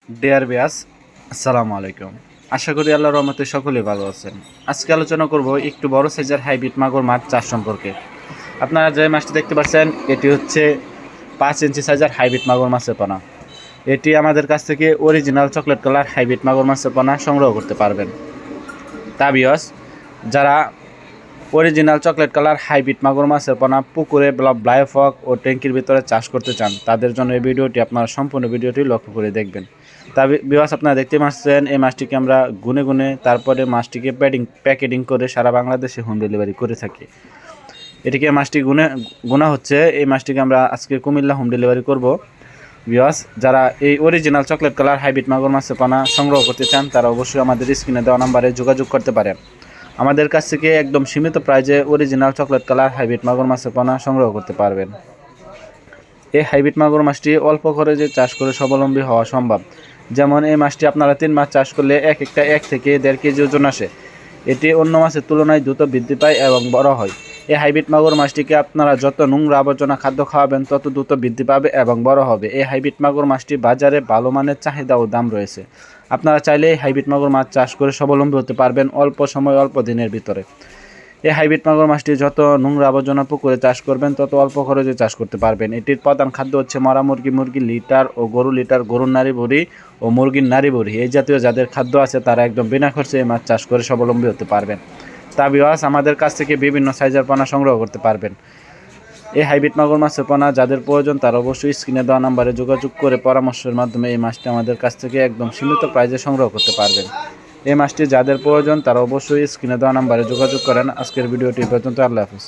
Deer বিয়াস, আসসালামু আলাইকুম। আশা করি আল্লাহর রহমতে সকলেই ভালো আছেন। আজকে আলোচনা করব একটু বড় সাইজের হাইব্রিড মাগুর মাছ চাষ সম্পর্কে। আপনারা যে মাছটি দেখতে পাচ্ছেন এটি হচ্ছে 5 ইঞ্চি সাইজের হাইব্রিড মাগুর মাছের পোনা। এটি আমাদের কাছ থেকে অরিজিনাল চকলেট কালার হাইব্রিড মাগুর মাছের পোনা সংগ্রহ করতে পারবেন। তা বিয়াস, যারা অরিজিনাল চকলেট কালার হাইব্রিড মাগুর মাছের পোনা পুকুরে ব্লাইফক ও ট্যাঙ্কির ভিতরে চাষ করতে চান, তাদের জন্য এই ভিডিওটি আপনারা সম্পূর্ণ ভিডিওটি লক্ষ্য করে দেখবেন। তা বিয়াস, আপনারা দেখতে পাচ্ছেন এই মাছটিকে আমরা গুনে গুনে তারপরে মাছটিকে প্যাকেটিং করে সারা বাংলাদেশে হোম ডেলিভারি করে থাকি। এটিকে মাছটি গুনা হচ্ছে। এই মাছটিকে আমরা আজকে কুমিল্লা হোম ডেলিভারি করব। বিয়াস, যারা এই অরিজিনাল চকলেট কালার হাইব্রিড মাগুর মাছের পোনা সংগ্রহ করতে চান তারা অবশ্যই আমাদের স্ক্রিনে দেওয়া নাম্বারে যোগাযোগ করতে পারেন। আমাদের কাছ থেকে একদম সীমিত প্রাইজে অরিজিনাল চকলেট কালার হাইব্রিড মাগুর মাছের পোনা সংগ্রহ করতে পারবেন। এই হাইব্রিড মাগুর মাছটি অল্প খরচে চাষ করে স্বাবলম্বী হওয়া সম্ভব। যেমন এই মাছটি আপনারা 3 মাস চাষ করলে এক থেকে 1.5 কেজি ওজন আসে। এটি অন্য মাছের তুলনায় দ্রুত বৃদ্ধি পায় এবং বড় হয়। এই হাইব্রিড মাগুর মাছটিকে আপনারা যত নোংরা আবর্জনা খাদ্য খাওয়াবেন তত দ্রুত বৃদ্ধি পাবে এবং বড় হবে। এই হাইব্রিড মাগুর মাছটি বাজারে ভালো মানের চাহিদা ও দাম রয়েছে। আপনারা চাইলে এই হাইব্রিড মাগুর মাছ চাষ করে স্বাবলম্বী হতে পারবেন অল্প সময় অল্প দিনের ভিতরে। এই হাইব্রিড মাগুর মাছটি যত নোংরা আবর্জনা পুকুরে চাষ করবেন তত অল্প খরচে চাষ করতে পারবেন। এটির প্রধান খাদ্য হচ্ছে মরা মুরগি লিটার ও গরু লিটার, গরুর নাড়ি ভুড়ি ও মুরগির নাড়ি ভুড়ি। এই জাতীয় যাদের খাদ্য আছে তারা একদম বিনা খরচে এই মাছ চাষ করে স্বাবলম্বী হতে পারবেন। তা বিয়াস, আমাদের কাছ থেকে বিভিন্ন সাইজের পোনা সংগ্রহ করতে পারবেন। এই হাইব্রিড মাগুর মাছের পোনা যাদের প্রয়োজন তারা অবশ্যই স্ক্রিনে দেওয়া নাম্বারে যোগাযোগ করে পরামর্শের মাধ্যমে এই মাছটি আমাদের কাছ থেকে একদম সীমিত প্রাইজে সংগ্রহ করতে পারবেন। এই মাছটি যাদের প্রয়োজন তারা অবশ্যই স্ক্রিনে দেওয়া নাম্বারে যোগাযোগ করেন। আজকের ভিডিওটি পর্যন্ত। আল্লাহ হাফেজ।